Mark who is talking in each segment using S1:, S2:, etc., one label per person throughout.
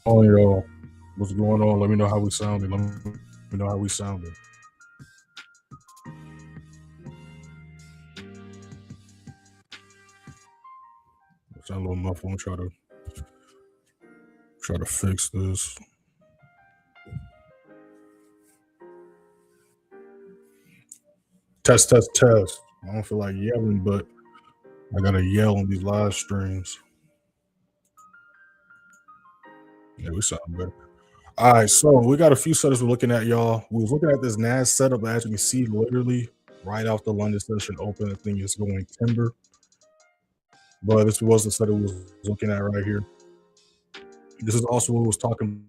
S1: Oh, y'all, what's going on? Let me know how we sounding. Let me know how we sounding. Sound a little muffled. I'm try to fix this. Test, test, test. I don't feel like yelling, but I gotta yell on these live streams. Yeah, we sound better. All right, so we got a few setups we're looking at, y'all. We was looking at this NAS setup, as you can see, literally right off the London session open. The thing is going timber, but this was the setup we was looking at right here. This is also what we was talking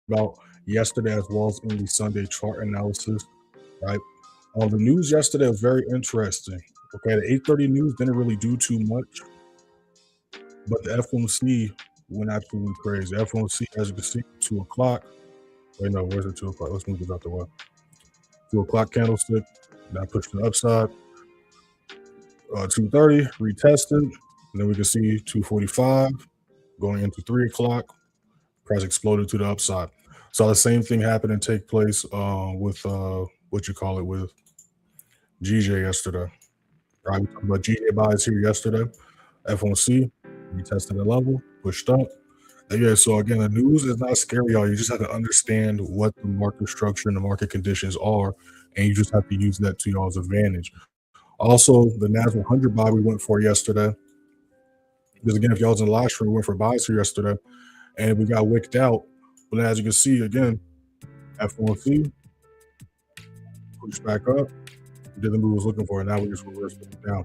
S1: about yesterday, as well as in the Sunday chart analysis, right? The news yesterday was very interesting. Okay, the 8:30 news didn't really do too much, but the FOMC went absolutely crazy. FOMC, as you can see, 2 o'clock. Wait, no, where's the 2 o'clock? Let's move this out the way. 2 o'clock candlestick. That pushed the upside. 2:30 retested. And then we can see 2:45 going into 3 o'clock. Price exploded to the upside. So the same thing happened and take place with what you call it with GJ yesterday. Right, we talked about GBPJPY here yesterday. FOMC retested the level, pushed up. And yeah, so again, the news is not scary, y'all. You just have to understand what the market structure and the market conditions are, and you just have to use that to y'all's advantage. Also, the NAS100 buy we went for yesterday. Because again, if y'all was in the live stream, we went for buys here yesterday, and we got wicked out. But as you can see, again, FOMC pushed back up, did the move was looking for, and now we just reversed it down.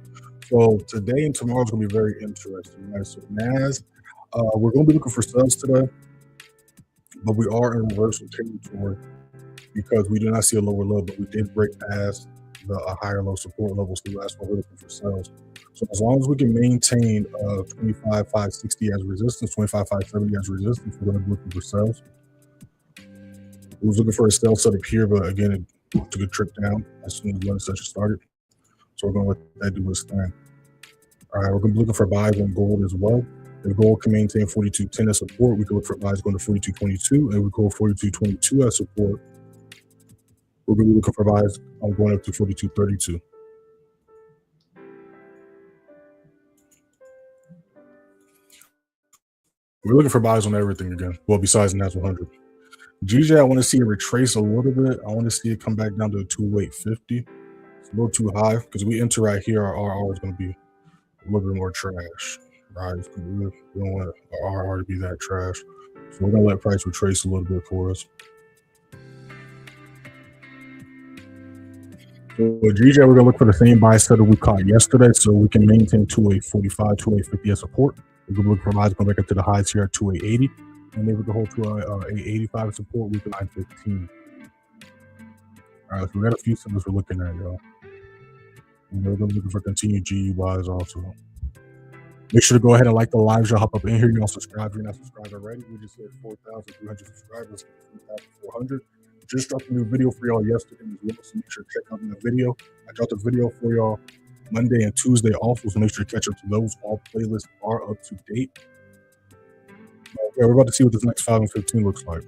S1: So today and tomorrow is going to be very interesting. Right? So NAS, we're going to be looking for sales today, but we are in reversal territory because we do not see a lower low, but we did break past the higher low support levels. So that's why we're looking for sales. So as long as we can maintain 25,560 as resistance, 25,570 as resistance, we're going to be looking for sales. We was looking for a sell setup here, but again, it took a trip down as soon as the session started. So we're going to let that do its thing. All right, we're going to be looking for buys on gold as well. If gold can maintain 42.10 as support, we can look for buys going to 42.22, and we go 42.22 as support. We're going to be looking for buys on going up to 42.32. We're looking for buys on everything again. Well, besides NAS100. GJ, I want to see it retrace a little bit. I want to see it come back down to a 208.50. It's a little too high because we enter right here. Our RR is going to be a little bit more trash. Right? We don't want our RR to be that trash. So we're going to let price retrace a little bit for us. So with GJ, we're going to look for the same buy setup we caught yesterday so we can maintain 208.45, 208.50 as support. We're going to look for buys going back up to the highs here at 208.80. And then we can hold to a 885 support, we can 915. All right, so we got a few symbols we're looking at, y'all. And we're looking for continued GU buys also. Make sure to go ahead and like the live. Y'all hop up in here. Y'all subscribe if you're not subscribed already. We just hit 4,300 subscribers, 3,400. Just dropped a new video for y'all yesterday as well, so make sure to check out that video. I dropped a video for y'all Monday and Tuesday also, so make sure to catch up to those. All playlists are up to date. Okay, we're about to see what this next 5 and 15 looks like.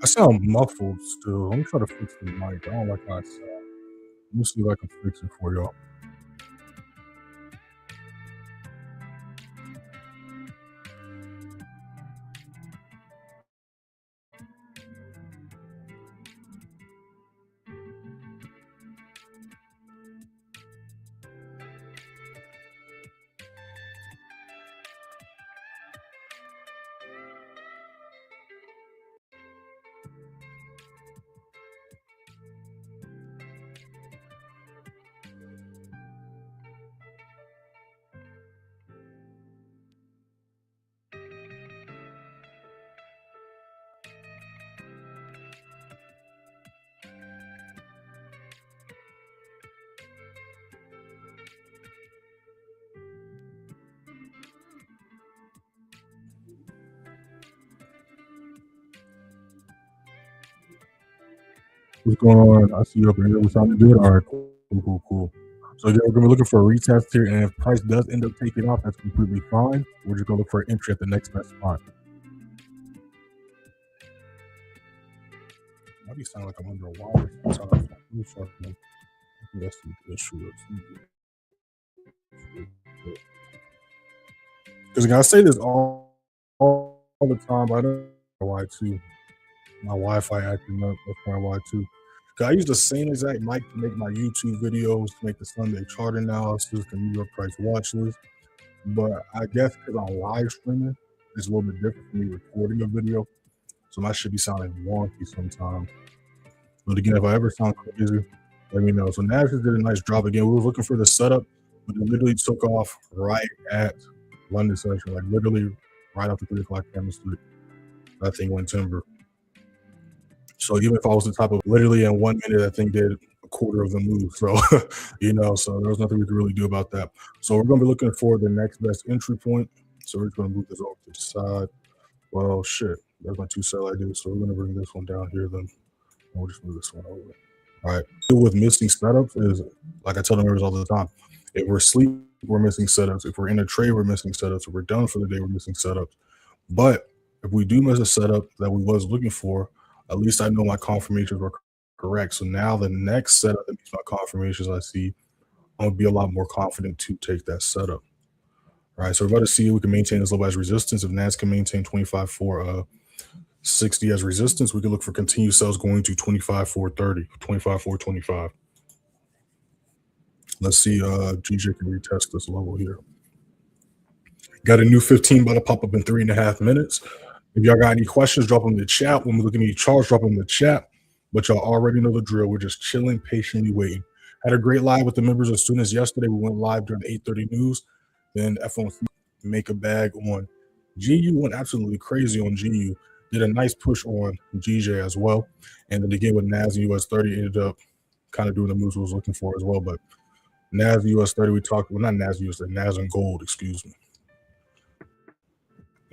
S1: I sound muffled still. Let me try to fix the mic. I don't like how I sound. Let me see if I can fix it for y'all. What's going on? I see you up in here. We sounding good? All right, cool. So again, we're gonna be looking for a retest here, and if price does end up taking off, that's completely fine. We're just gonna look for an entry at the next best spot. Might be sounding like I'm under a wire sometimes. I think that's the issue. Because I say this all the time, but I don't know why too. My Wi-Fi acting up. That's probably why too. Cause I use the same exact mic to make my YouTube videos, to make the Sunday chart analysis, the New York price watch list. But I guess because I'm live streaming, it's a little bit different from me recording a video. So my shit be sounding wonky sometimes. But again, if I ever sound crazy, let me know. So Nasdaq did a nice drop again. We were looking for the setup, but it literally took off right at London session, like literally right after 3 o'clock candlestick. That thing went timber. So even if I was the top of literally in 1 minute, that thing did a quarter of the move. So so there was nothing we could really do about that. So we're gonna be looking for the next best entry point. So we're just gonna move this over to the side. Well, shit, there's my two sell ideas. So we're gonna bring this one down here. Then we'll just move this one over. All right. With missing setups is like I tell the members all the time. If we're asleep, we're missing setups. If we're in a trade, we're missing setups. If we're done for the day, we're missing setups. But if we do miss a setup that we was looking for, at least I know my confirmations were correct. So now the next setup that meets my confirmations I see, I'm gonna be a lot more confident to take that setup. All right. So we're about to see if we can maintain this level as resistance. If NAS can maintain 25,460 as resistance, we can look for continued sales going to 25,430, 25,425. Let's see GJ can retest this level here. Got a new 15 about to pop up in 3.5 minutes. If y'all got any questions, drop them in the chat. When we look at any charts, drop them in the chat. But y'all already know the drill. We're just chilling, patiently waiting. Had a great live with the members as soon as yesterday. We went live during the 8:30 news. Then FOMC make a bag on GU, went absolutely crazy on GU. Did a nice push on GJ as well. And then again with NAS and US30 ended up kind of doing the moves we was looking for as well. But NAS US30, we talked, well, not NAS US30, NAS and gold, excuse me.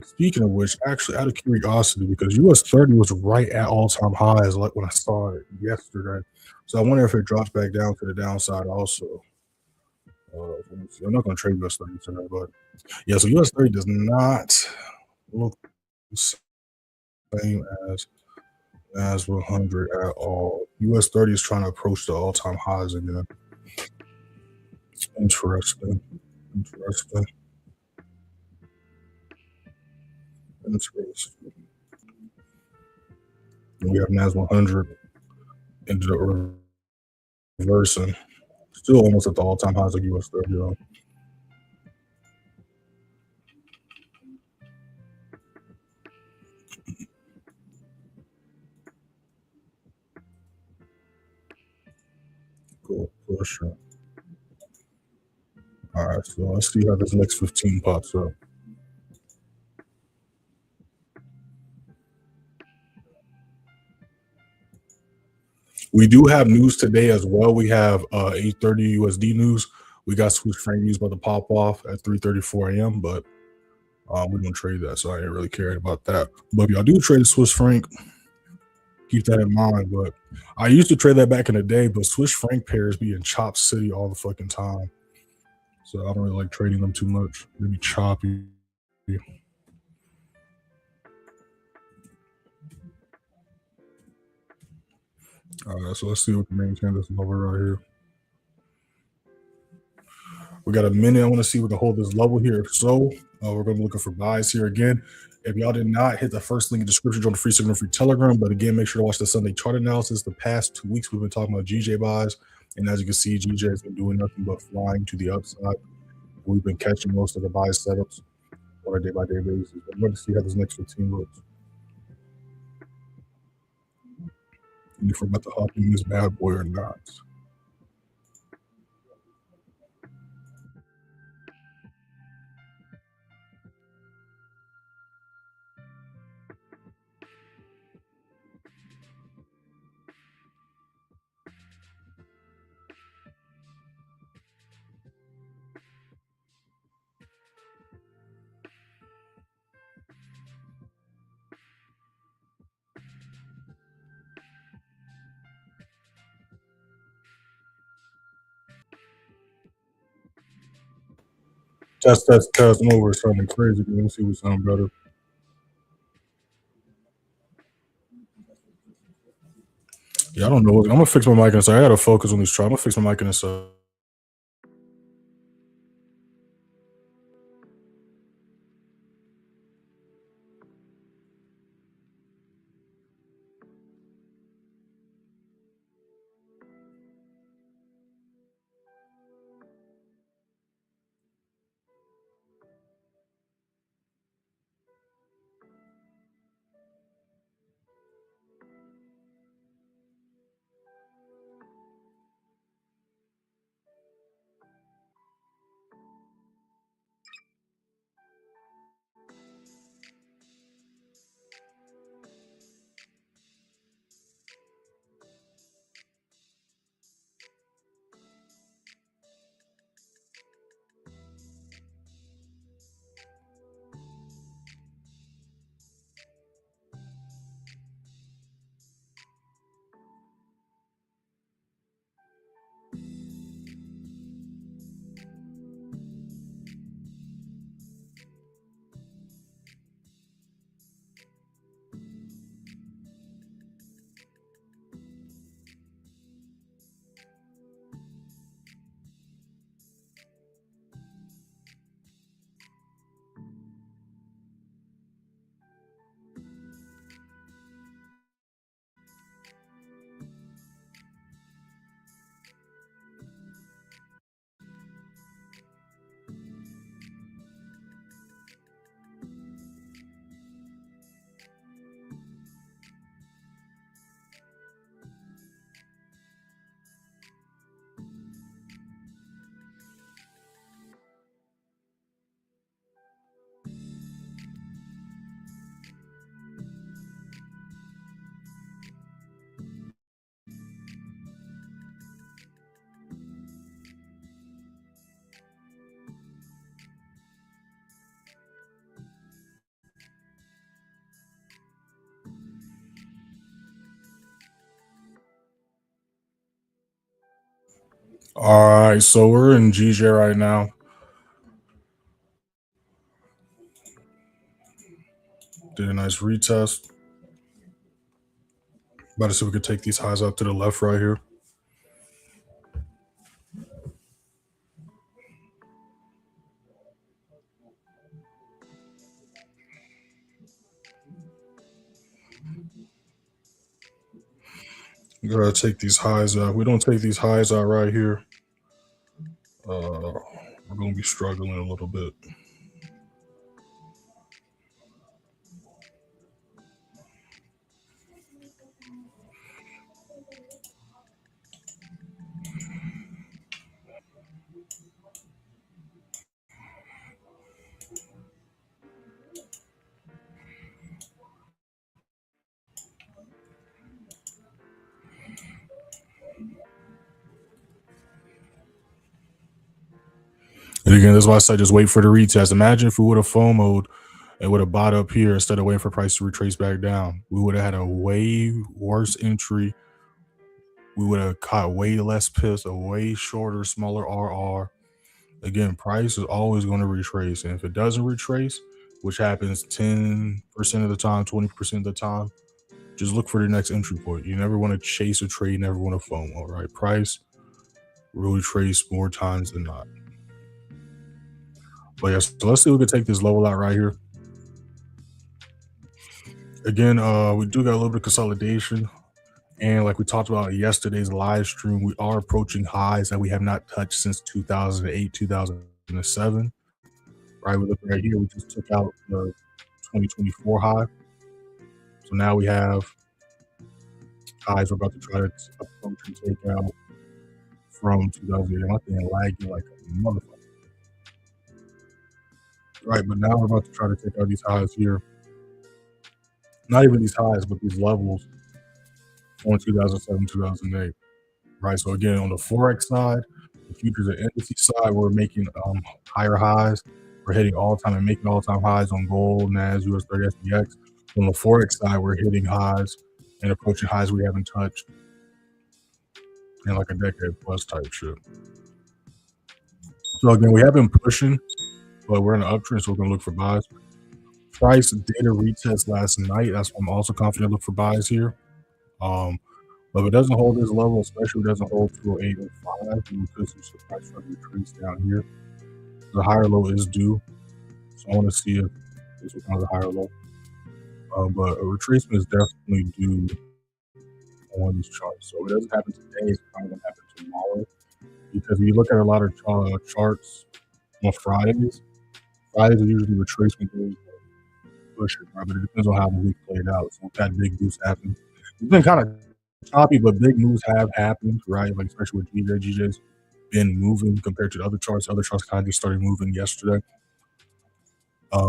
S1: Speaking of which, actually, out of curiosity, because US30 was right at all-time highs, like when I saw it yesterday. So I wonder if it drops back down to the downside also. Let me see. I'm not going to trade US30 today, but yeah, so US30 does not look the same as 100 at all. US30 is trying to approach the all-time highs again. Interesting. Interesting. Interesting. And we have NAS100 ended up reversing. Still almost at the all-time highs of US30 though. Cool, for sure. All right, so let's see how this next 15 pops up. We do have news today as well. We have 8:30 USD news. We got Swiss franc news about to pop off at 3:34 a.m., but we don't trade that, so I ain't really caring about that. But if y'all do trade Swiss franc, keep that in mind. But I used to trade that back in the day, but Swiss franc pairs be in chop city all the fucking time. So I don't really like trading them too much. They be choppy. All right, so let's see what the maintain this level right here. We got a minute. I want to see if we can hold this level here. If so, we're going to be looking for buys here again. If y'all did not hit the first link in the description, join the free signal, free Telegram. But again, make sure to watch the Sunday chart analysis. The past 2 weeks, we've been talking about GJ buys. And as you can see, GJ has been doing nothing but flying to the upside. We've been catching most of the buy setups on a day-by-day basis. I'm going to see how this next 15 looks. And if we're about to hop in this bad boy or not. Test. I'm over something crazy. Let me see what sound better. Yeah, I don't know. I'm gonna fix my mic inside. I gotta focus on this try. I'm gonna fix my mic inside. All right, so we're in GJ right now. Did a nice retest. About to see if we could take these highs up to the left right here. We gotta take these highs out. If we don't take these highs out right here, we're gonna be struggling a little bit. And again, that's why I said just wait for the retest. Imagine if we would have FOMO'd and would have bought up here instead of waiting for price to retrace back down. We would have had a way worse entry. We would have caught way less pips, a way shorter, smaller RR. Again, price is always going to retrace. And if it doesn't retrace, which happens 10% of the time, 20% of the time, just look for the next entry point. You never want to chase a trade, you never want to FOMO, right? Price will retrace more times than not. But yes, so let's see if we can take this level out right here. Again, we do got a little bit of consolidation. And like we talked about in yesterday's live stream, we are approaching highs that we have not touched since 2008, 2007. Right, we look right here, we just took out the 2024 high. So now we have highs we're about to try to approach and take out from 2008. My thing lagging like a motherfucker. Right, but now we're about to try to take out these highs here. Not even these highs, but these levels on 2007, 2008. Right, so again, on the Forex side, the futures and indices side, we're making higher highs. We're hitting all-time and making all-time highs on gold, NAS, US30 SPX. On the Forex side, we're hitting highs and approaching highs we haven't touched in like a decade plus type shit. So again, we have been pushing but we're in an uptrend, so we're gonna look for buys. Price data retest last night. That's why I'm also confident to look for buys here. Um, but if it doesn't hold this level, especially if it doesn't hold 208.05, we could see some price further retreats down here. The higher low is due, so I want to see if this becomes a higher low. But a retracement is definitely due on these charts. So if it doesn't happen today, it's probably going to happen tomorrow. Because if you look at a lot of charts on Fridays, Fridays are usually retracement days push it, right? But it depends on how the week played out. So if that big boost happened, it's been kind of choppy, but big moves have happened, right? Like especially with GJ's been moving compared to the other charts. Other charts kind of just started moving yesterday.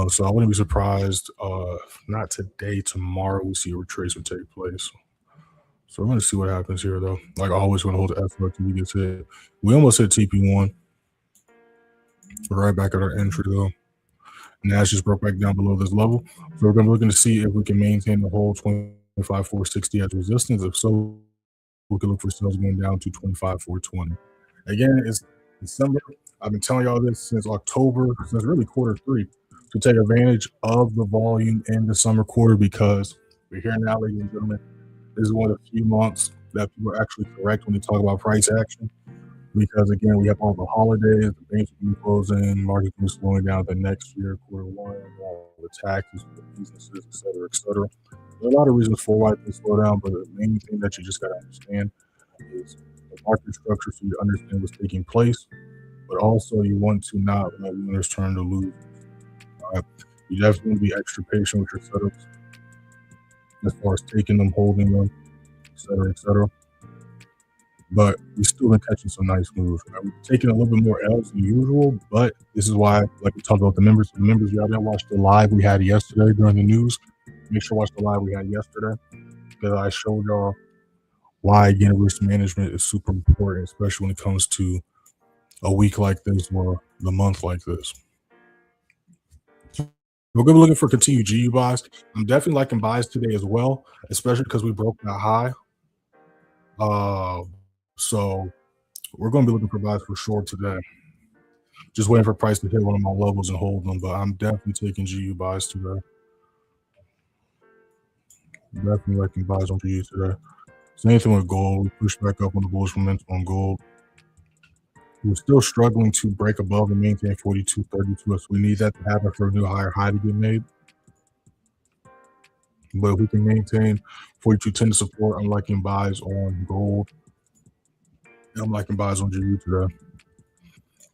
S1: So I wouldn't be surprised if not today, tomorrow we see a retracement take place. So we're going to see what happens here, though. Like always, we're going to hold the F until we get hit. We almost hit TP1. We're right back at our entry, though. NAS just broke back down below this level. So we're going to be looking to see if we can maintain the whole 25,460 as resistance. If so, we can look for sales going down to 25,420. Again, it's December. I've been telling y'all this since October, since really quarter three, to take advantage of the volume in the summer quarter because we're here now, ladies and gentlemen. This is one of the few months that people are actually correct when they talk about price action. Because again, we have all the holidays, the banks will be closing, markets will be slowing down the next year, quarter one, all the taxes, the businesses, et cetera, et cetera. There are a lot of reasons for why things slow down, but the main thing that you just got to understand is the market structure so you understand what's taking place, but also you want to not let winners turn to losers. You definitely want to be extra patient with your setups as far as taking them, holding them, et cetera, et cetera. But we still been catching some nice moves. Right? We're taking a little bit more L's than usual, but this is why, like we talked about the members, y'all didn't watch the live we had yesterday during the news. Make sure to watch the live we had yesterday because I showed y'all why again risk management is super important, especially when it comes to a week like this or the month like this. We're going to be looking for continued GU buys. I'm definitely liking buys today as well, especially because we broke that high. So we're going to be looking for buys for sure today. Just waiting for price to hit one of my levels and hold them, but I'm definitely taking GU buys today. Definitely liking buys on GU today. Same thing with gold. We pushed back up on the bullish momentum on gold. We're still struggling to break above and maintain 42.32. So we need that to happen for a new higher high to get made. But if we can maintain 42.10 to support, I'm liking buys on gold. And I'm liking buys on GU today.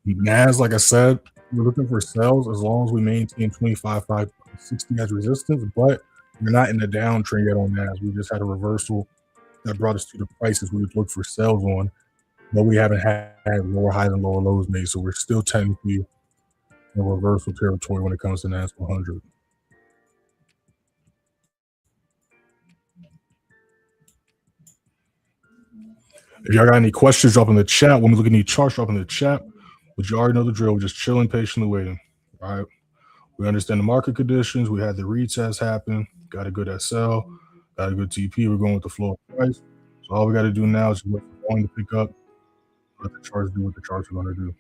S1: NAS, like I said, we're looking for sales as long as we maintain 25,560 as resistance, but we're not in the downtrend yet on NAS. We just had a reversal that brought us to the prices we would look for sales on, but we haven't had lower highs and lower lows made, so we're still technically in reversal territory when it comes to NAS100. If y'all got any questions, drop in the chat. When we look at any charts, drop in the chat. But you already know the drill. We're just chilling, patiently waiting. All right. We understand the market conditions. We had the retest happen. Got a good SL. Got a good TP. We're going with the floor price. So all we got to do now is wait for volume to pick up. Let the charts do what the charts are going to do.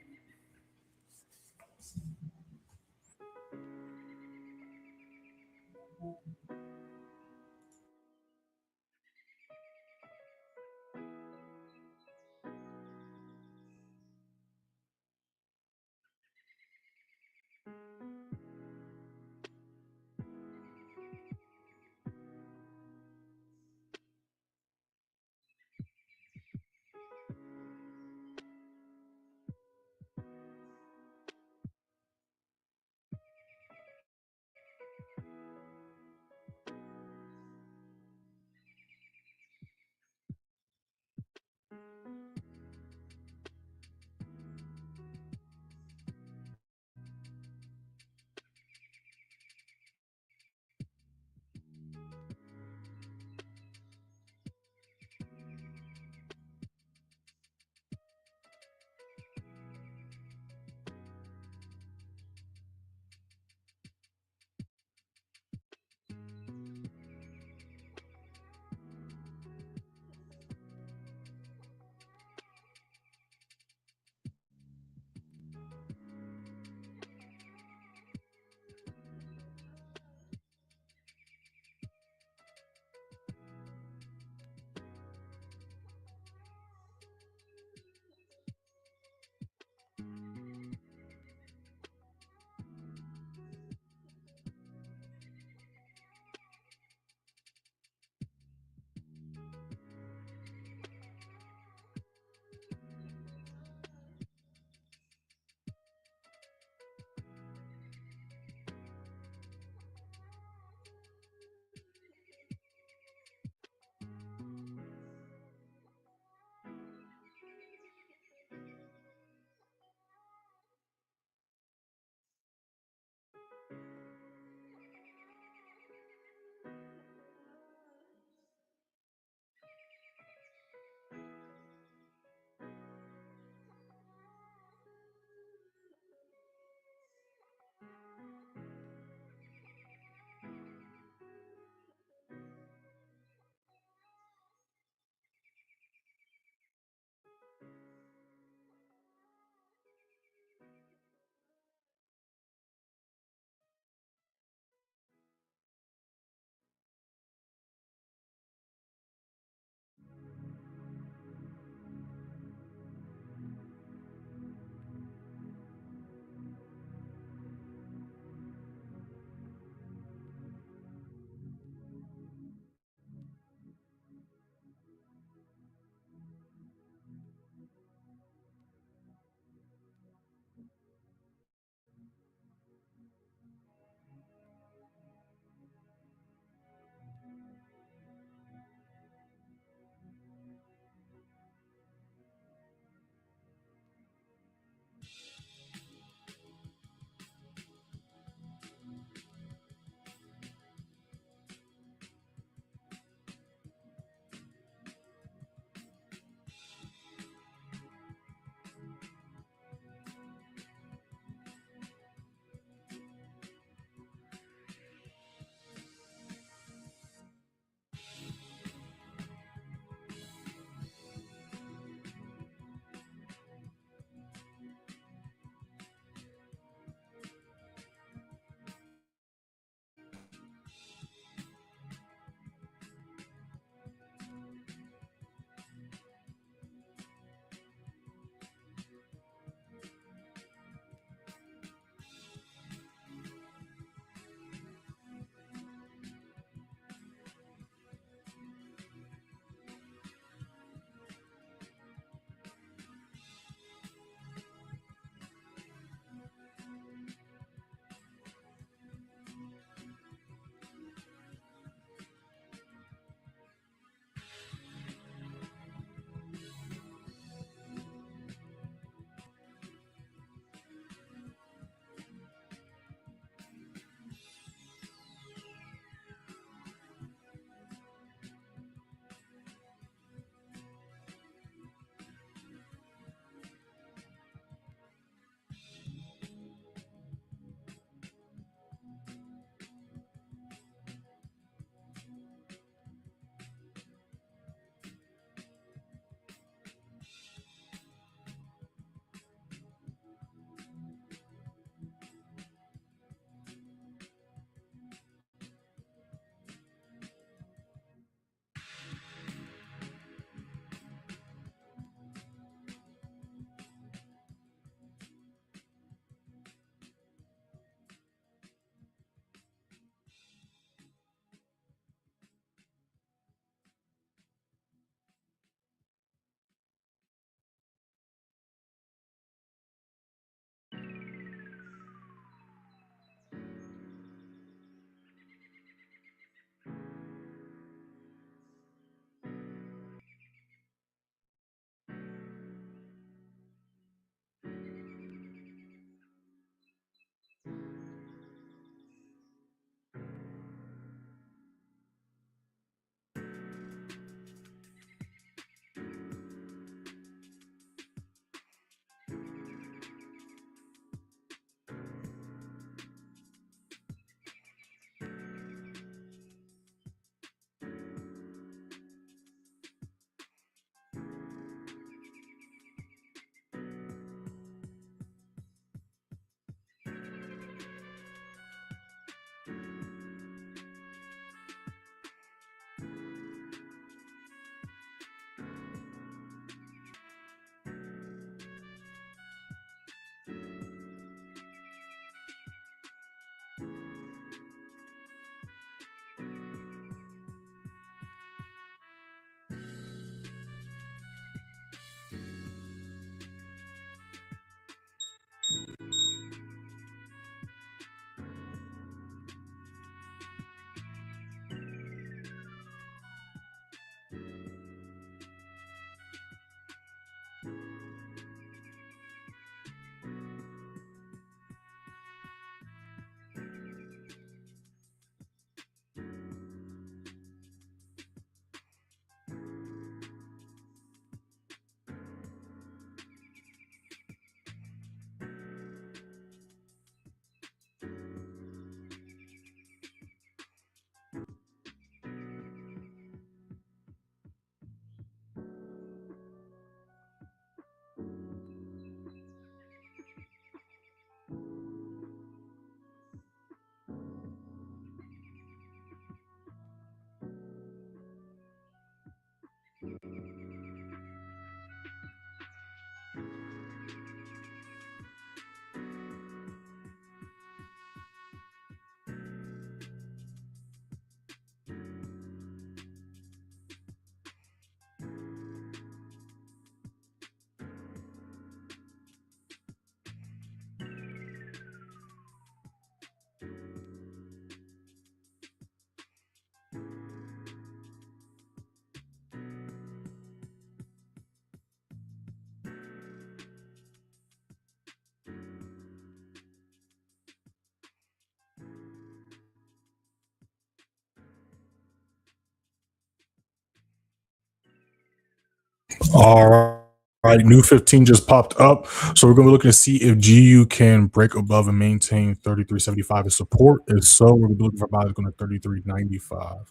S1: All right, new 15 just popped up. So we're going to be looking to see if GU can break above and maintain 33.75 as support. If so, we're going to be looking for buys going to 33.95.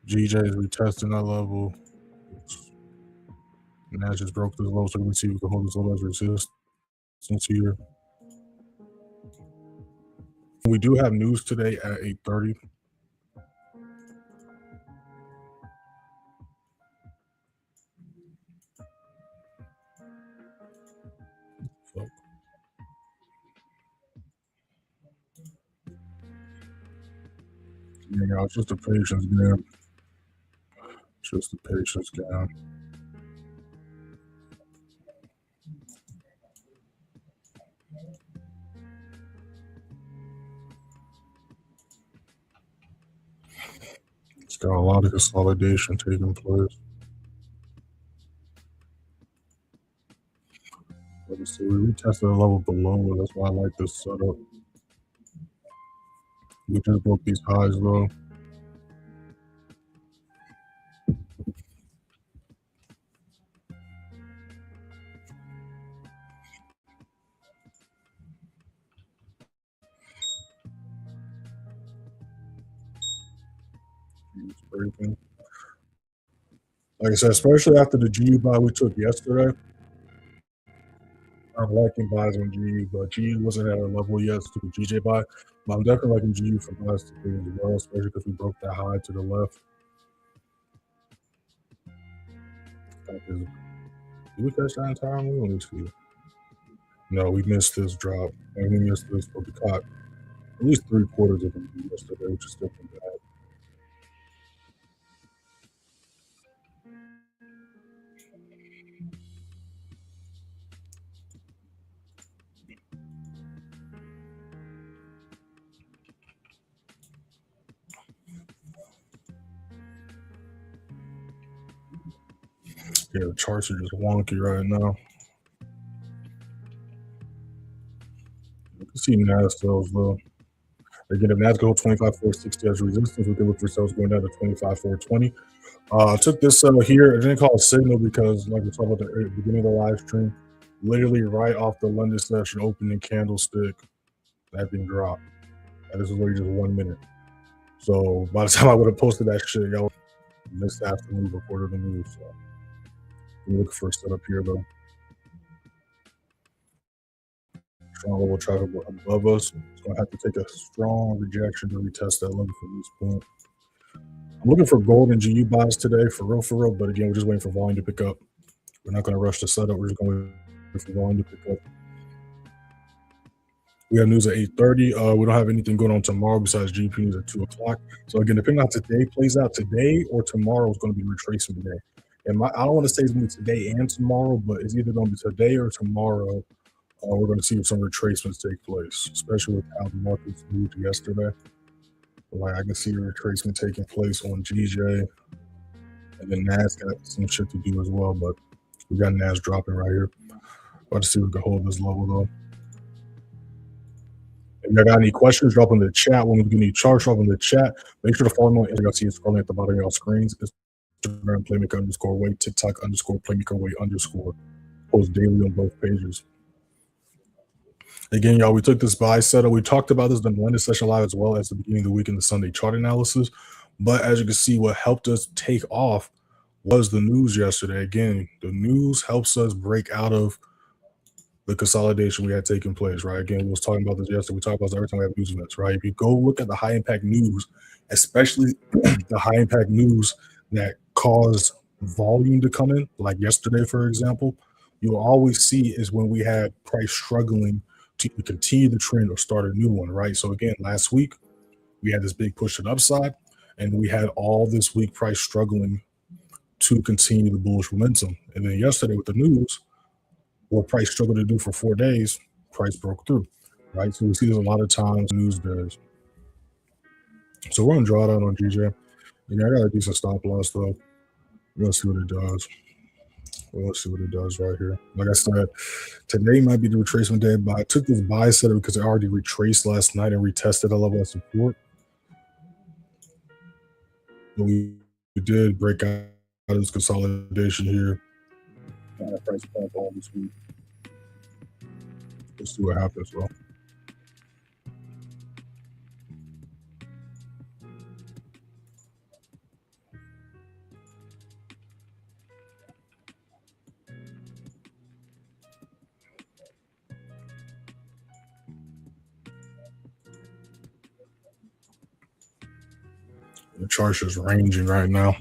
S1: GJ is retesting that level. And that just broke this low, so we can see if we can hold this low as resistance here. We do have news today at 8:30. So, yeah, y'all, it's just a patience game. Just a patience game. It's got a lot of consolidation taking place. Let me see. We retested a level below. That's why I like this setup. We just broke these highs though. It's breaking. Like I said, especially after the GU buy we took yesterday, I'm liking buys on GU, but GU wasn't at a level yet to the GJ buy. But I'm definitely liking GU for buys today as well, especially because we broke that high to the left. Did we catch that entire move? Let me see. No, we missed this drop. And we missed this, but we caught at least 3/4 of them yesterday, which is still bad. Yeah, the charts are just wonky right now. You can see NAS sells though. Again, if NAS go 25,460 as resistance, we can look for sales going down to 25,420. I took this here. I didn't call it signal because, like we talked about at the beginning of the live stream, literally right off the London session opening candlestick, that thing dropped. And this was literally just 1 minute. So by the time I would have posted that shit, y'all missed half the move, a quarter of the move. So I'm looking for a setup here though. Strong level traffic above us. It's gonna have to take a strong rejection to retest that limit from this point. I'm looking for gold and GU buys today, for real. But again, we're just waiting for volume to pick up. We're not going to rush the setup. We're just going to wait for volume to pick up. We have news at 8:30. We don't have anything going on tomorrow besides GP news at 2 o'clock. So again, depending on how today plays out, today or tomorrow is going to be retracement day. And I don't want to say it's going to be today and tomorrow, but it's either going to be today or tomorrow. We're going to see if some retracements take place, especially with how the markets moved yesterday. Like I can see a retracement taking place on GJ, and then NAS got some shit to do as well. But we got NAS dropping right here. About to see if we can hold this level though. If you got any questions, drop in the chat. When we do any charts, drop in the chat. Make sure to follow me on Instagram. See it scrolling at the bottom of your screens. Instagram playmaker_way, TikTok _playmaker_way_. Post daily on both pages. Again, y'all, we took this buy setup. We talked about this in the London session live as well as the beginning of the week in the Sunday chart analysis. But as you can see, what helped us take off was the news yesterday. Again, the news helps us break out of the consolidation we had taken place, right? Again, we was talking about this yesterday. We talk about this every time we have news events, right? If you go look at the high impact news, especially the high impact news that cause volume to come in, like yesterday, for example, you'll always see is when we had price struggling to continue the trend or start a new one, right? So again, last week we had this big push to the upside, and we had all this week price struggling to continue the bullish momentum. And then yesterday with the news, what price struggled to do for 4 days, price broke through, right? So we see this a lot of times news does. So we're on drawdown on GJ. And I got a decent stop loss though. Let's see what it does. Let's see what it does right here. Like I said, today might be the retracement day, but I took this buy setup because it already retraced last night and retested a level of support. But we did break out this consolidation here. Price pump on this week. Let's see what happens, bro. The chart's just ranging right now.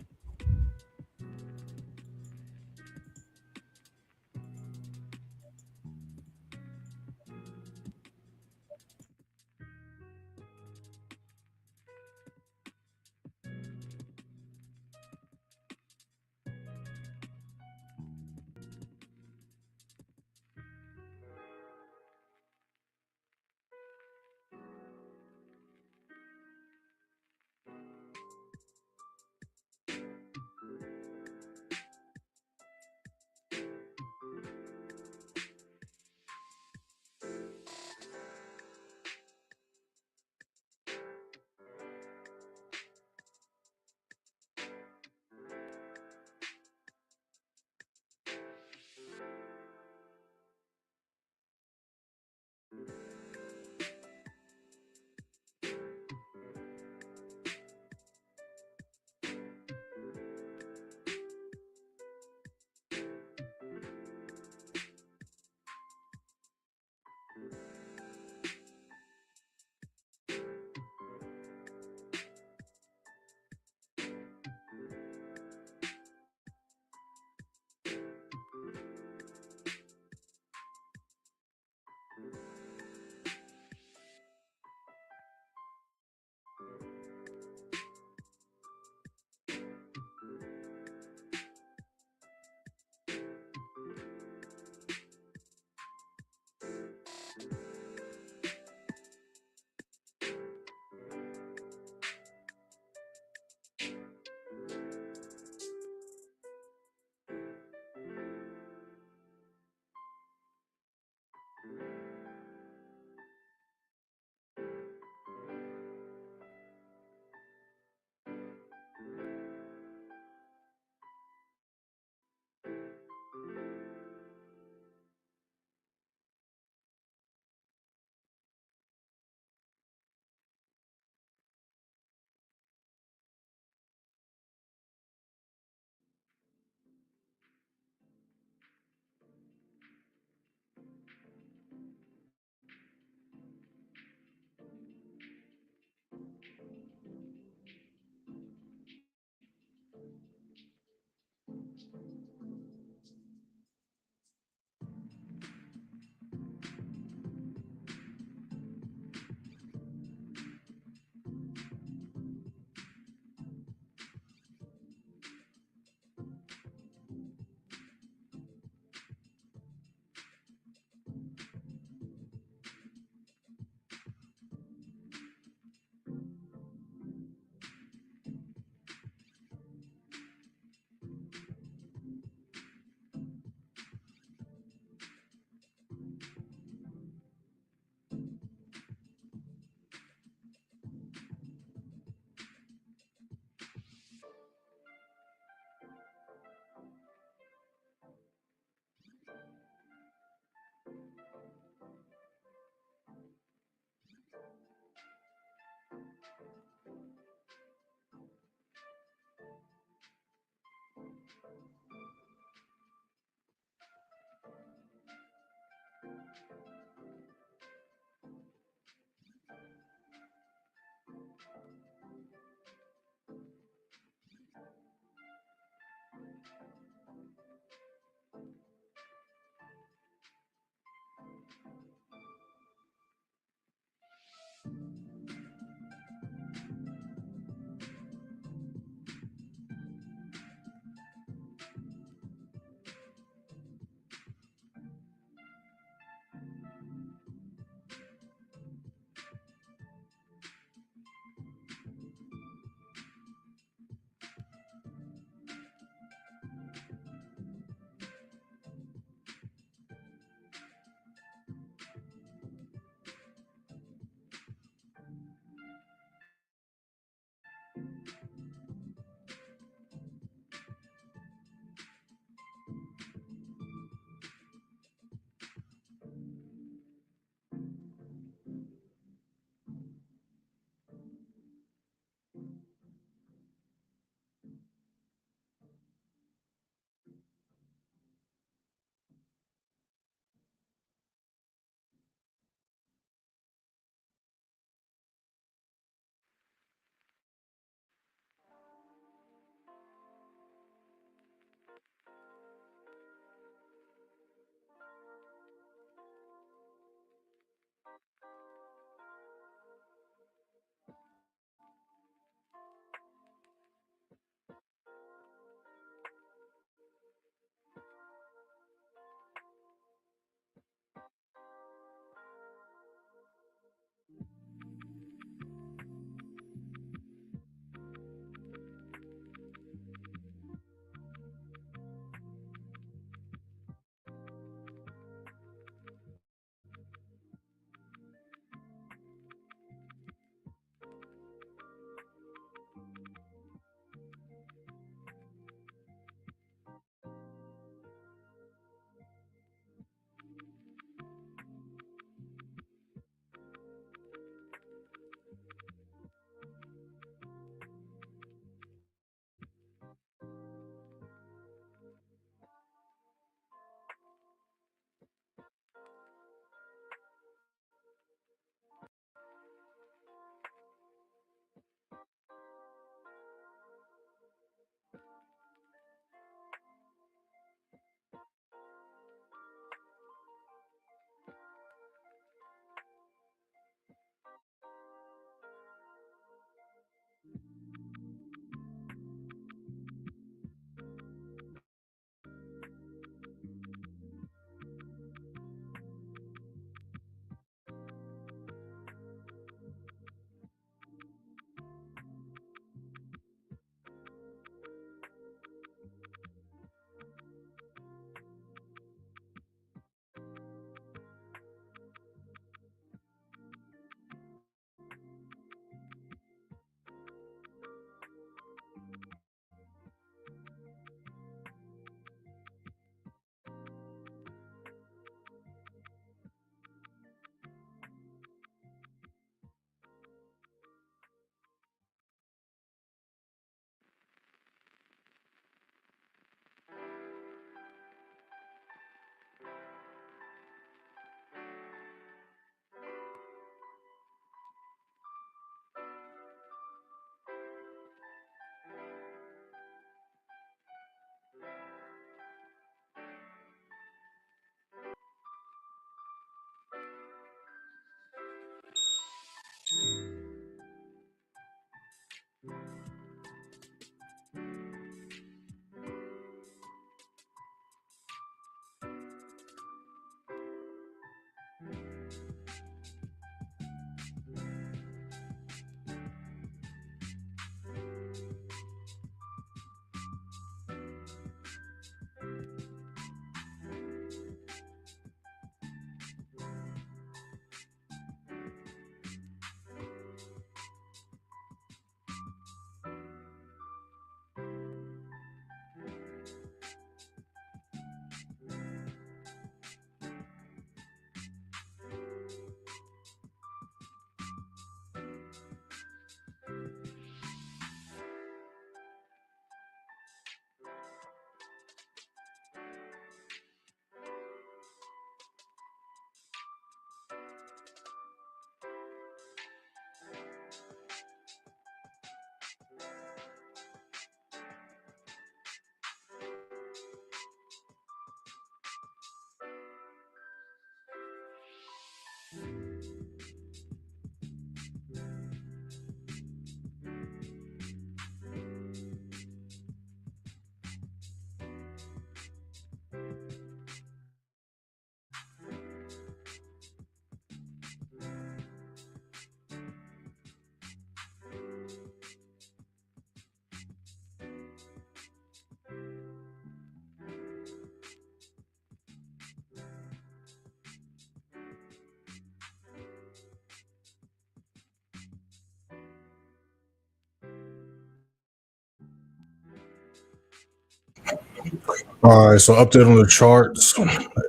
S1: All right, so update on the charts.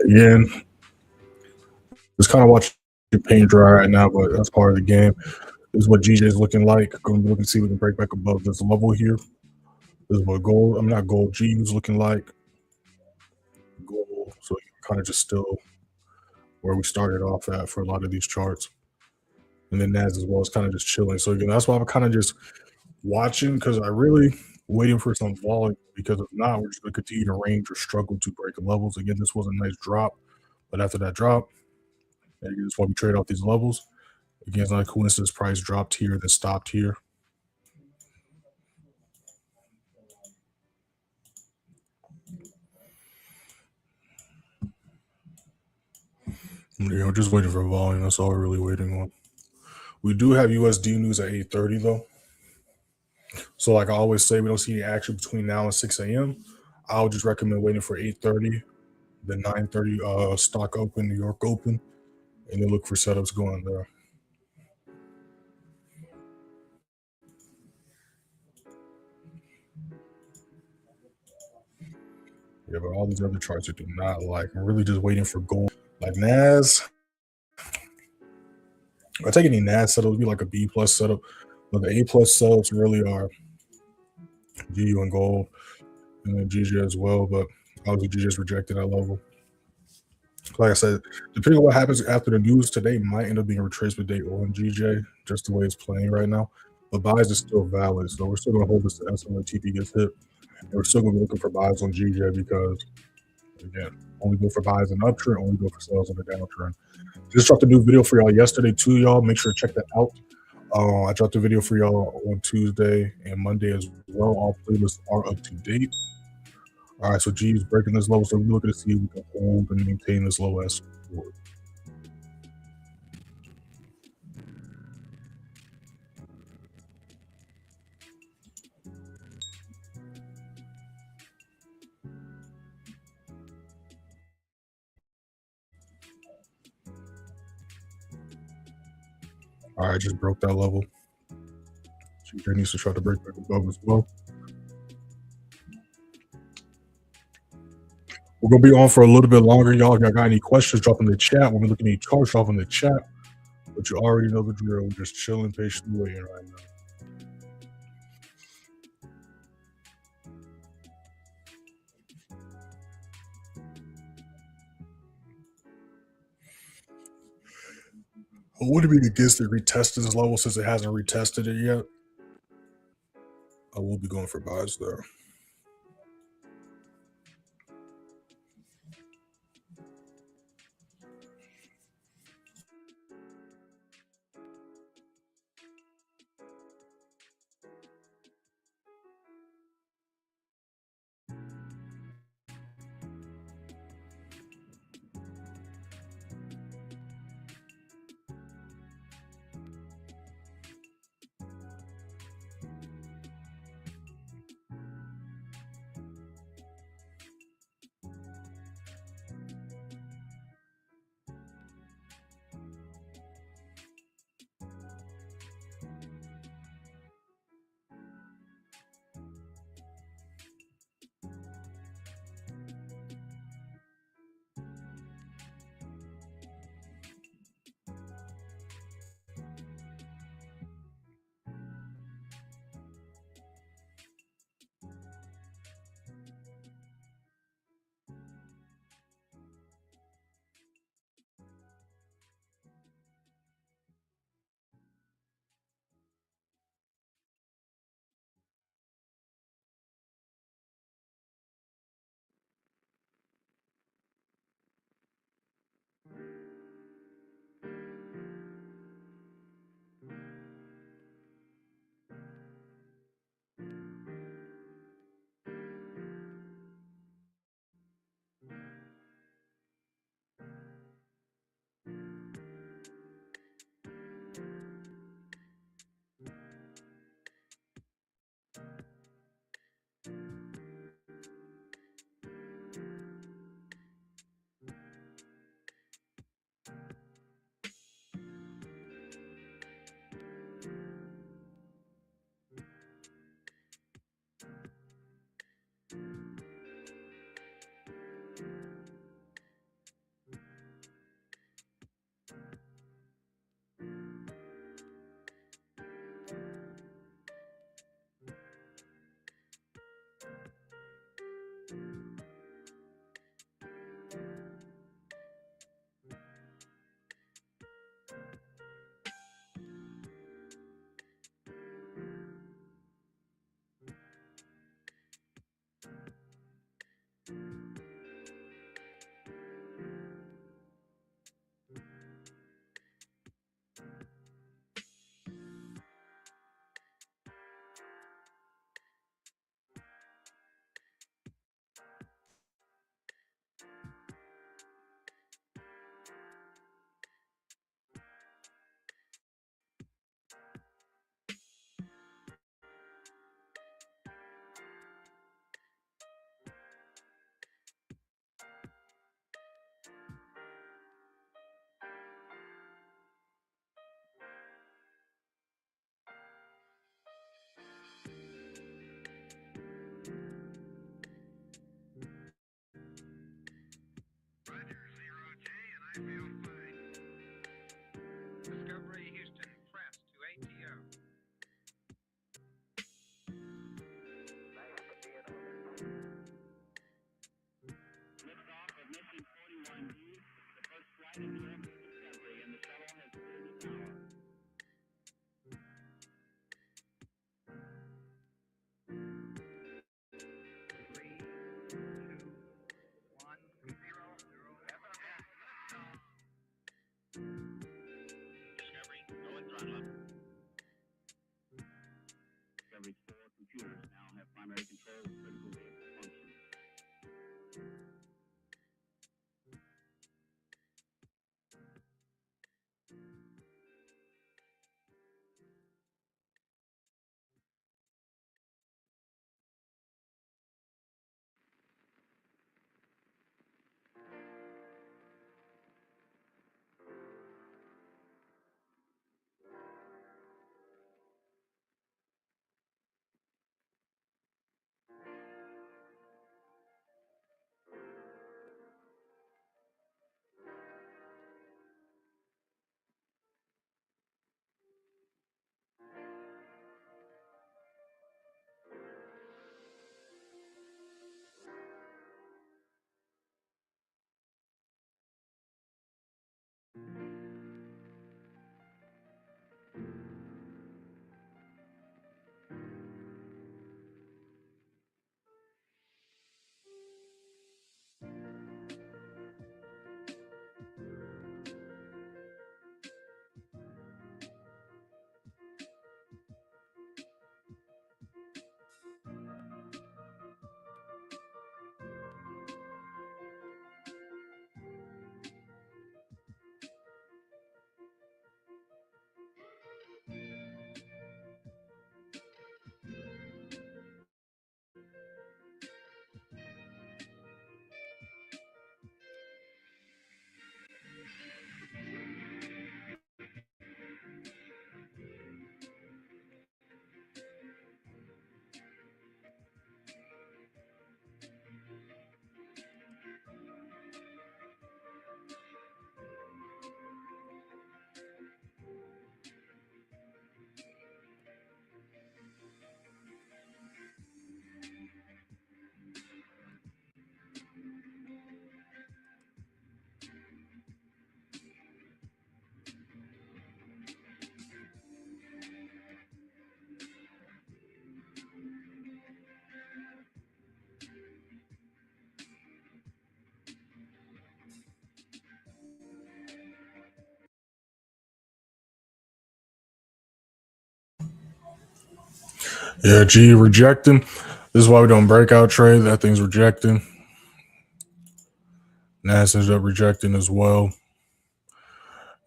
S1: Again, just kind of watching paint dry right now, but that's part of the game. This is what GJ is looking like. Going to be looking to see if we can break back above this level here. This is what gold, I'm not gold, G is looking like. Gold, so kind of just still where we started off at for a lot of these charts. And then NAS as well is kind of just chilling. So again, that's why I'm kind of just watching because I really waiting for some volume because if not, we're just going to continue to range or struggle to break levels. Again, this was a nice drop, but after that drop, and that's why we trade off these levels. Again, it's not a coincidence price dropped here, then stopped here. Just waiting for volume. That's all we're really waiting on. We do have USD news at 8:30 though. So like I always say, we don't see any action between now and 6 a.m. I would just recommend waiting for 8:30, the 9:30 stock open, New York open, and then look for setups going there. Yeah, but all these other charts I do not like. I'm really just waiting for gold. Like NAS, if I take any NAS setup, it would be like a B plus setup. But the A plus setups really are GU and gold, and then GG as well. But obviously GG's rejected that level. Like I said, depending on what happens after the news today, might end up being a retracement date on GJ, just the way it's playing right now. But buys is still valid, so we're still going to hold this to when TP gets hit. And we're still going to be looking for buys on GJ because, again, only go for buys in uptrend, only go for sales in the downtrend. Just dropped a new video for y'all yesterday too, y'all. Make sure to check that out. I dropped a video for y'all on Tuesday and Monday as well. All playlists are up to date. All right, so G is breaking this low, so we're looking to see if we can hold and maintain this low as support. All right, just broke that level. GJ needs to try to break back above as well. We're gonna be on for a little bit longer, y'all. If y'all got any questions, drop in the chat. When we look at any charts, drop in the chat. But you already know the drill. We're just chilling, patiently waiting right now. Would it be against to retest this level since it hasn't retested it yet? I will be going for buys there. Yeah, G rejecting. This is why we don't breakout trade. That thing's rejecting. NAS ended up rejecting as well.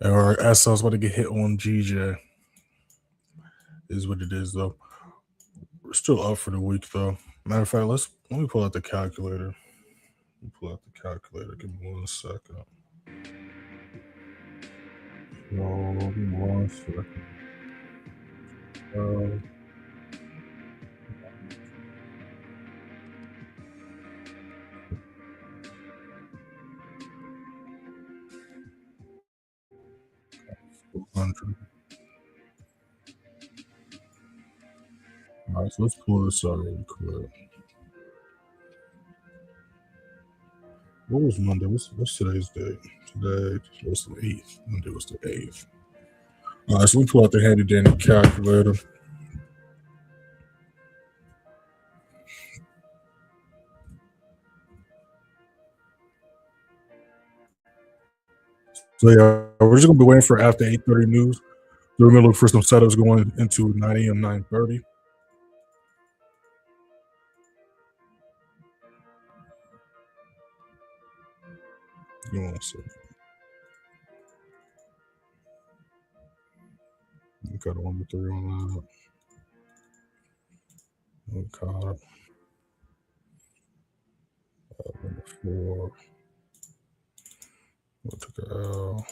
S1: Or SL's about to get hit on GJ. Is what it is though. We're still up for the week though. Matter of fact, let me pull out the calculator. Let me pull out the calculator. Give me 1 second. No, give me 1 second. 400. All right, so let's pull this out really quick. What was Monday? What's today's date? Today was the 8th. Monday was the 8th. All right, so we pull out the handy dandy calculator. So yeah, we're just gonna be waiting for after 8:30 news. So we're gonna look for some setups going into 9 a.m. 9:30. Give me 1 second. We got a 1 to 3 on that. We got 1 to 4. We'll take an L.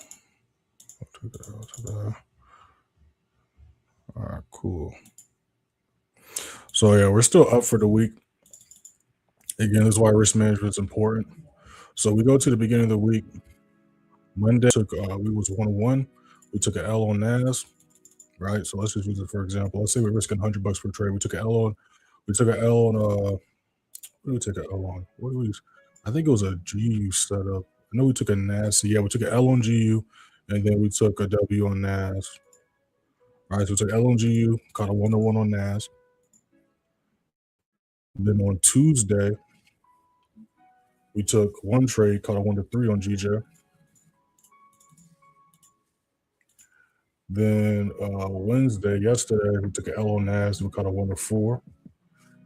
S1: We'll take an L to that. All right, cool. So yeah, we're still up for the week. Again, this is why risk management is important. So we go to the beginning of the week. Monday we was 1-1. We took an L on NAS, right? So let's just use it for example. Let's say we're risking $100 per trade. We took an L on. We took an L on. What did we take an L on? What did we? I think it was a GU setup. I know we took a NAS. So yeah, we took an L on GU, and then we took a W on NAS. All right, so we took L on GU, caught a 1-1 on NAS. And then on Tuesday, we took one trade, caught a 1 to 3 on GJ. Then Wednesday, yesterday, we took an L on NAS. We caught a 1 to 4.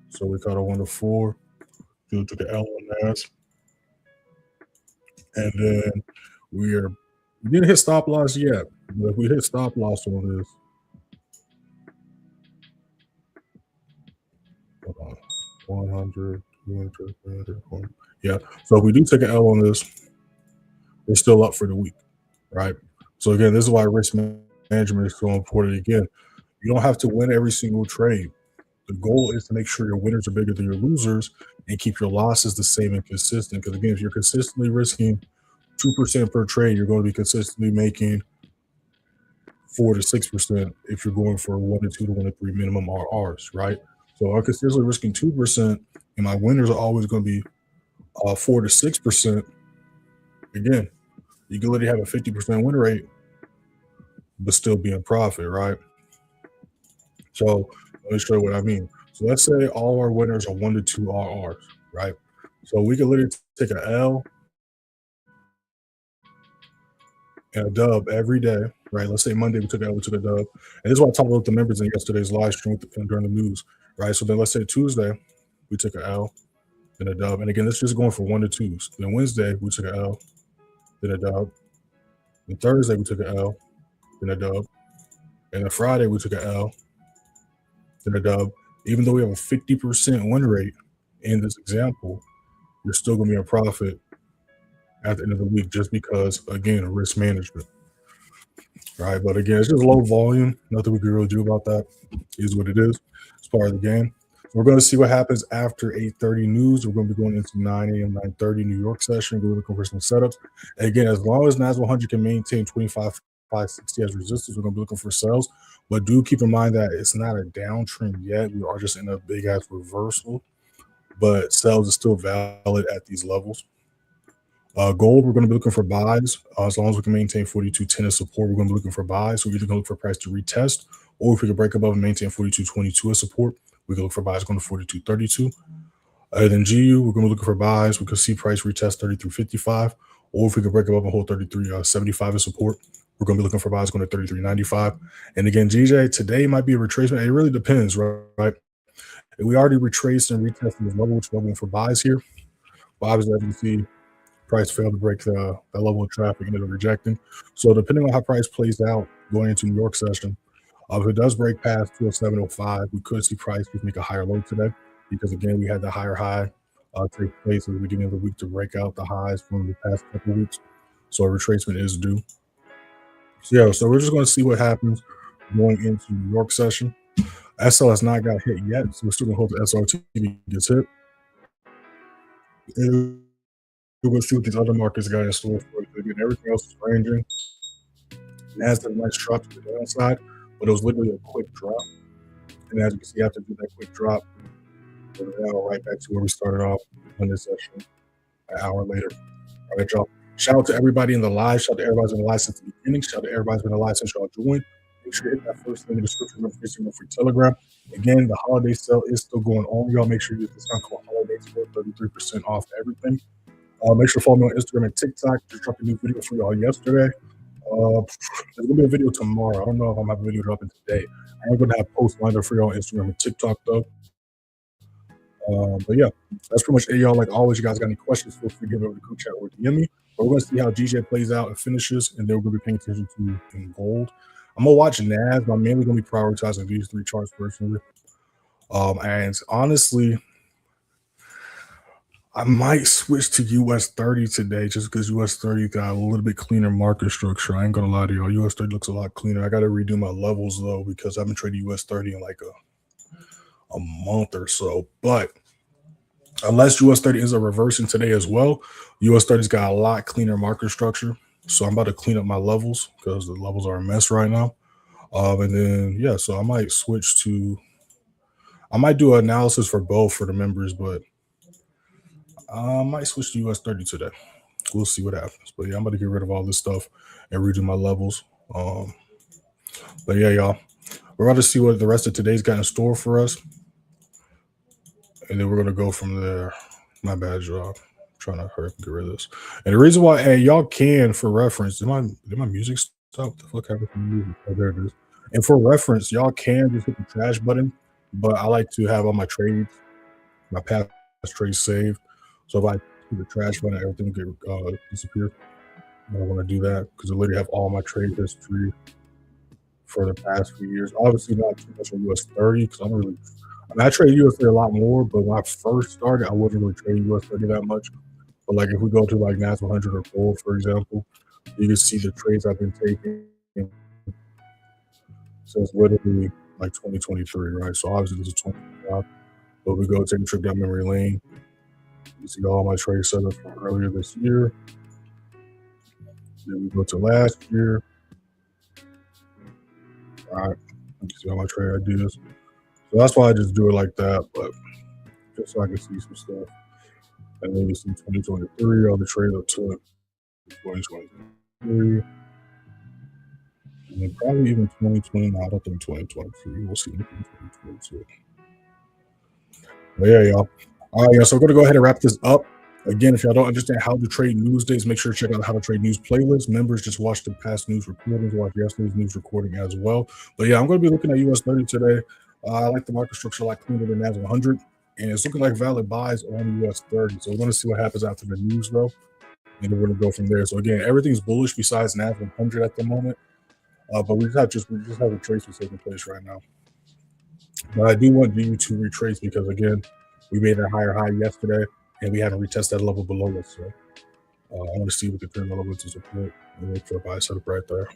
S1: So we caught a 1 to 4. We took an L on NAS. And then we didn't hit stop loss yet. But if we hit stop loss on this, hold on, 100, 200, 300, 400. Yeah. So if we do take an L on this, we're still up for the week, right? So again, this is why risk management is so important. Again, you don't have to win every single trade. The goal is to make sure your winners are bigger than your losers and keep your losses the same and consistent. Because again, if you're consistently risking 2% per trade, you're going to be consistently making 4 to 6% if you're going for 1 to 2 to 1 to 3 minimum RRs, right? So I'm consistently risking 2%, and my winners are always going to be 4 to 6%. Again, you can literally have a 50% win rate, but still be in profit, right? So let me show you what I mean. So let's say all our winners are 1 to 2 RRs, right? So we can literally take an L and a dub every day, right? Let's say Monday we took an L, we took a dub. And this is what I talked about the members in yesterday's live stream during the news, right? So then let's say Tuesday we took an L, then a dub. And again, this is just going for 1 to 2s. Then Wednesday we took an L, then a dub. Then Thursday we took an L, then a dub. And then Friday we took an L, then a dub. Even though we have a 50% win rate in this example, you're still going to be in profit at the end of the week just because, again, risk management, right? But again, it's just low volume. Nothing we can really do about that. It is what it is. It's part of the game. So we're going to see what happens after 8:30 news. We're going to be going into 9 a.m., 9:30 New York session. We're looking for some setups. And again, as long as NAS100 can maintain 25,560 as resistance, we're going to be looking for sales. But do keep in mind that it's not a downtrend yet. We are just in a big ass reversal. But sales is still valid at these levels. Gold, we're going to be looking for buys. As long as we can maintain 42.10 as support, we're going to be looking for buys. So we're either going to look for price to retest, or if we can break above and maintain 42.22 as support, we can look for buys going to 42.32. Then GU, we're going to be looking for buys. We could see price retest 33.55, or if we can break above and hold 33.75 as support, we're going to be looking for buys going to 33.95. And again, GJ, today might be a retracement. It really depends, right? And we already retraced and retested this level, which we're looking for buys here. But obviously, as you can see, price failed to break that level of traffic, ended up rejecting. So depending on how price plays out going into New York session, if it does break past 207.05, we could see price just make a higher low today because again we had the higher high take place at the beginning of the week to break out the highs from the past couple of weeks. So a retracement is due. So yeah, so we're just going to see what happens going into New York session. SL has not got hit yet, so we're still going to hope the SRT gets hit. And we're going to see what these other markets got in store for us. Again, everything else is ranging. NASDAQ nice drop to the downside, but it was literally a quick drop. And as you can see, after do that quick drop, we're now right back to where we started off on this session an hour later. All right, y'all. Shout out to everybody in the live. Shout out to everybody's been live since the beginning. Shout out to everybody's been live since y'all joined. Make sure to hit that first link in the description. Don't forget to sign up for Telegram. Again, the holiday sale is still going on. Y'all make sure you get this discount code holidays for 33% off everything. Make sure to follow me on Instagram and TikTok. Just dropped a new video for y'all yesterday. There's gonna be a video tomorrow. I don't know if I'm gonna have a video dropping today. I'm gonna have posts lined up for y'all on Instagram and TikTok though. But yeah, that's pretty much it, y'all. Like always, you guys got any questions, feel free to give it over the group chat or DM me. But we're gonna see how GJ plays out and finishes, and then we're gonna be paying attention to in gold. I'm gonna watch NAS, but I'm mainly gonna be prioritizing these three charts personally. And honestly, I might switch to US30 today just because US30 got a little bit cleaner market structure. I ain't gonna lie to y'all. US30 looks a lot cleaner. I gotta redo my levels though because I've been trading US30 in like a month or so. But unless US30 ends up reversing today as well, US30's got a lot cleaner market structure. So I'm about to clean up my levels because the levels are a mess right now. And then yeah, so I might do an analysis for both for the members, but I might switch to US30 today. We'll see what happens. But yeah, I'm about to get rid of all this stuff and redo my levels. But yeah, y'all, we're about to see what the rest of today's got in store for us. And then we're going to go from there. My bad, y'all. I'm trying to hurry up and get rid of this. And the reason why, hey, y'all can, for reference, did my music stop? What the fuck happened to music? Oh, there it is. And for reference, y'all can just hit the trash button. But I like to have all my trades, my past trades saved. So if I hit the trash button, everything will get disappear. I don't want to do that because I literally have all my trade history for the past few years. Obviously, not too much on US30 because I trade US30 a lot more, but when I first started, I wasn't really trading US30 that much. But like if we go to like NAS100 or gold, for example, you can see the trades I've been taking since literally like 2023, right? So obviously this is 2025. But we go take a trip down memory lane. You see all my trade setups from earlier this year. Then we go to last year. All right, you see all my trade ideas. So that's why I just do it like that, but just so I can see some stuff. And then you see 2023, all the trades I took 2023. And then probably even 2020. No, I don't think 2023. We'll see in 2022. But yeah, y'all. All right, yeah, so we're going to go ahead and wrap this up. Again, if y'all don't understand how to trade news days, make sure to check out How to Trade News playlist. Members, just watch the past news recordings, watch yesterday's news recording as well. But yeah, I'm going to be looking at US30 today. I like the market structure a lot cleaner than NAS100, and it's looking like valid buys on US30. So we're going to see what happens after the news, though, and then we're going to go from there. So again, everything's bullish besides NAS100 at the moment, but we just have a retracement taking place right now. But I do want GU to retrace because again, we made a higher high yesterday, and we haven't retested that level below us. So I want to see what the trend level is to support and look for a buy setup right there.